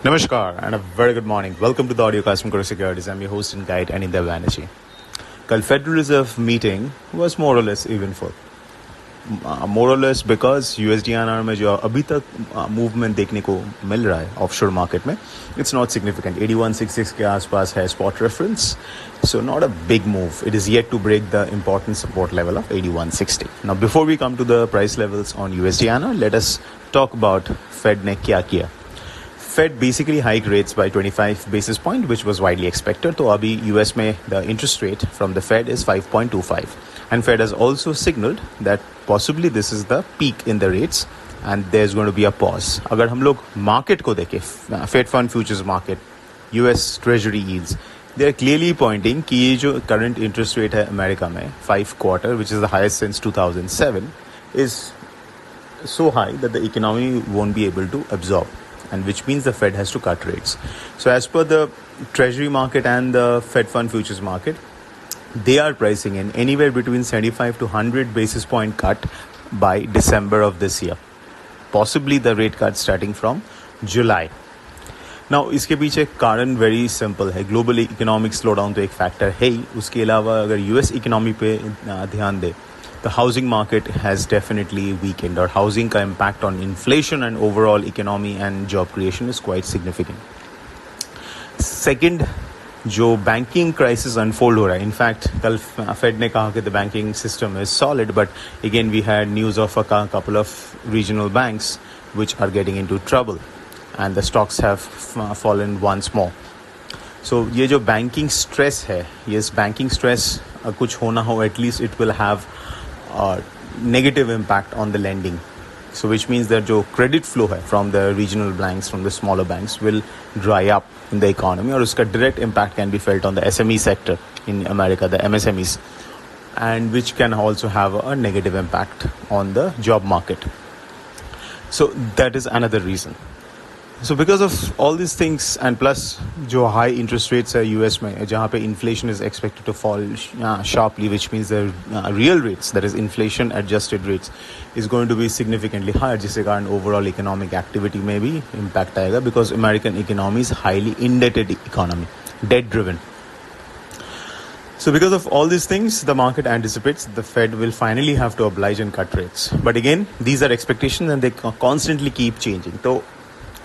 Namaskar and a very good morning. Welcome to the audio class from Kotak Securities. I'm your host and guide Anindya Banerjee. कल Federal Reserve meeting was more or less eventful. More or less because USDINR में जो अभी तक movement देखने को मिल रहा है offshore market में, it's not significant. 8166 के आसपास है spot reference, so not a big move. It is yet to break the important support level of 8160. Now before we come to the price levels on USDINR, let us talk about Fed ने क्या किया. Fed basically hiked rates by 25 basis point, which was widely expected. तो अभी US में the interest rate from the Fed is 5.25. And Fed has also signaled that possibly this is the peak in the rates and there's going to be a pause. अगर हम लोग market को देखें, Fed Fund Futures Market, US Treasury yields, they are clearly pointing कि ये जो current interest rate है America में 5 quarter, which is the highest since 2007, is so high that the economy won't be able to absorb. And which means the Fed has to cut rates. So as per the Treasury market and the Fed Fund Futures market, they are pricing in anywhere between 75 to 100 basis point cut by December of this year. Possibly the rate cut starting from July. Now इसके पीछे कारण very simple है. Global economic slowdown तो एक factor है ही. उसके अलावा अगर US economy पे ध्यान दे, the housing market has definitely weakened, or housing का impact on inflation and overall economy and job creation is quite significant. Second, जो banking crisis unfold हो रहा है, in fact कल Fed ने कहा कि the banking system is solid, but again we had news of a couple of regional banks which are getting into trouble and the stocks have fallen once more. So ये जो banking stress है, yes, banking stress कुछ होना हो, at least it will have negative impact on the lending. So which means that जो credit flow है from the regional banks, from the smaller banks will dry up in the economy, और उसका direct impact can be felt on the SME sector in America, the MSMEs, and which can also have a negative impact on the job market. So that is another reason. So because of all these things and plus जो high interest rates है US में, जहाँ पे inflation is expected to fall sharply, which means the real rates, that is inflation adjusted rates, is going to be significantly higher, जिसके कारण overall economic activity में भी impact आएगा, because American economy is highly indebted economy, debt driven. So because of all these things, the market anticipates the Fed will finally have to oblige and cut rates. But again, these are expectations and they constantly keep changing. So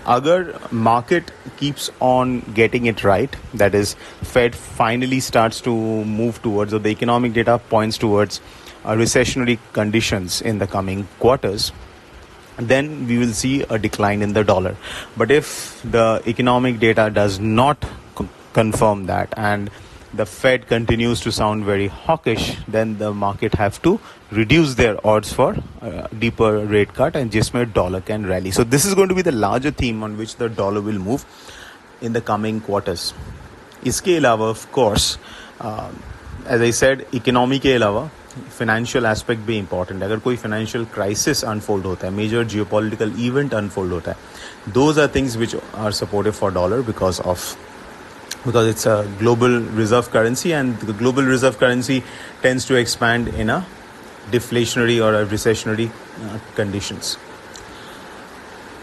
अगर market keeps on getting it right, that is Fed finally starts to move towards, or the economic data points towards recessionary conditions in the coming quarters, then we will see a decline in the dollar. But if the economic data does not confirm that and the Fed continues to sound very hawkish, then the market have to reduce their odds for deeper rate cut, and जिसमें dollar can rally. So this is going to be the larger theme on which the dollar will move in the coming quarters. इसके अलावा of course, as I said, economy के अलावा financial aspect भी important है. अगर कोई financial crisis unfold होता है, major geopolitical event unfold होता है, those are things which are supportive for dollar because it's a global reserve currency, and the global reserve currency tends to expand in a deflationary or a recessionary conditions.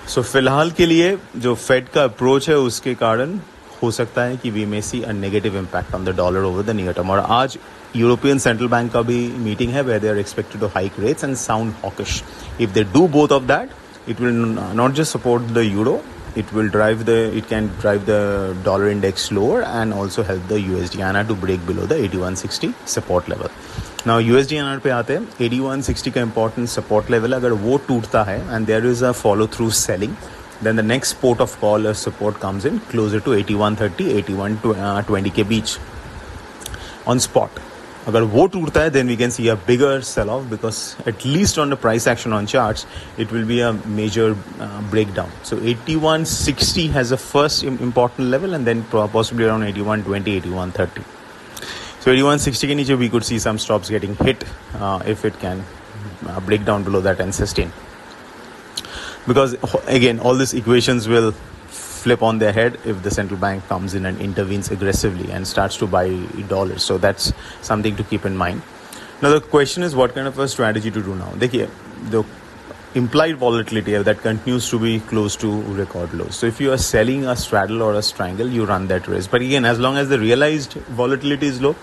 So फिलहाल के लिए जो Fed का approach है उसके कारण हो सकता है कि we may see a negative impact on the dollar over the near term. और आज European Central Bank का भी meeting है where they are expected to hike rates and sound hawkish. If they do both of that, it will not just support the euro, it can drive the dollar index lower and also help the USDINR to break below the 8160 support level. Now USDINR पे आते हैं, 8160 का important support level अगर वो टूटता है and there is a follow through selling, then the next port of call or support comes in closer to 8130, 8120 के बीच on spot. अगर वो टूटता है, then we can see a bigger sell-off, because at least on the price action on charts, it will be a major breakdown. So 8160 has a first important level, and then possibly around 8120, 8130. So 8160 के नीचे we could see some stops getting hit if it can break down below that and sustain. Because again, all these equations will flip on their head if the central bank comes in and intervenes aggressively and starts to buy dollars. So that's something to keep in mind. Now the question is, what kind of a strategy to do now? देखिए, implied volatility that continues to be close to record lows. So if you are selling a straddle or a strangle, you run that risk. But again, as long as the realized volatility is low,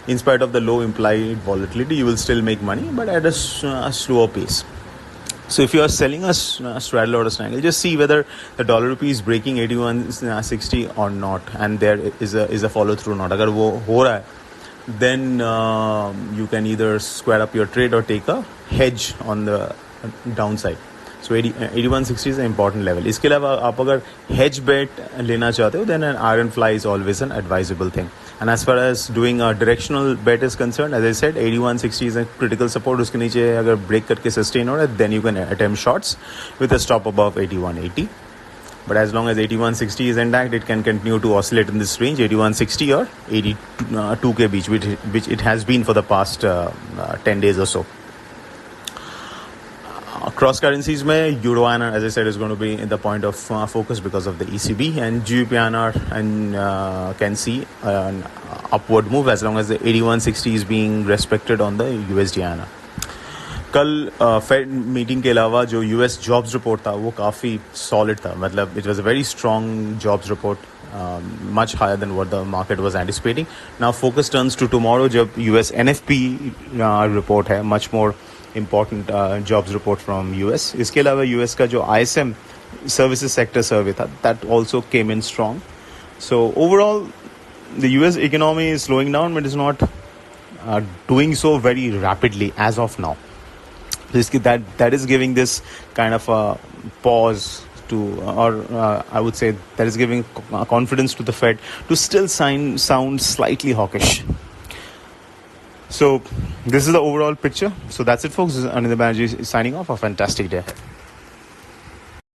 in spite of the low implied volatility, you will still make money, but at a slower pace. So if you are selling a straddle or a strangle, just see whether the dollar rupee is breaking 81.60 or not, and there is a follow through or not. Agar wo ho raha hai, then you can either square up your trade or take a hedge on the downside. So 81.60 is an important level. इसके अलावा आप अगर hedge bet लेना चाहते हो, then an iron fly is always an advisable thing. And as far as doing a directional bet is concerned, as I said, 81.60 is a critical support. उसके नीचे अगर break करके sustain हो रहा है, then you can attempt shorts with a stop above 81.80. But as long as 81.60 is intact, it can continue to oscillate in this range, 81.60 or 82 के बीच, which it has been for the past 10 days or so. Cross currencies में Euro INR, as I said, is going to be the point of focus because of the ECB, and GBP INR and can see an upward move as long as the 81.60 is being respected on the USD INR. कल fade meeting के अलावा जो US jobs report था वो काफ़ी solid था. मतलब it was a very strong jobs report, much higher than what the market was anticipating. Now focus turns to tomorrow जब US NFP report है, much more important jobs report from US. इसके अलावा US का जो ISM services sector survey था, that also came in strong. So overall the US economy is slowing down, but it's not doing so very rapidly as of now. That is giving this kind of a pause to, or I would say that is giving confidence to the Fed to still sound slightly hawkish. So this is the overall picture. So that's it, folks. This is Anindya Banerjee signing off. A fantastic day.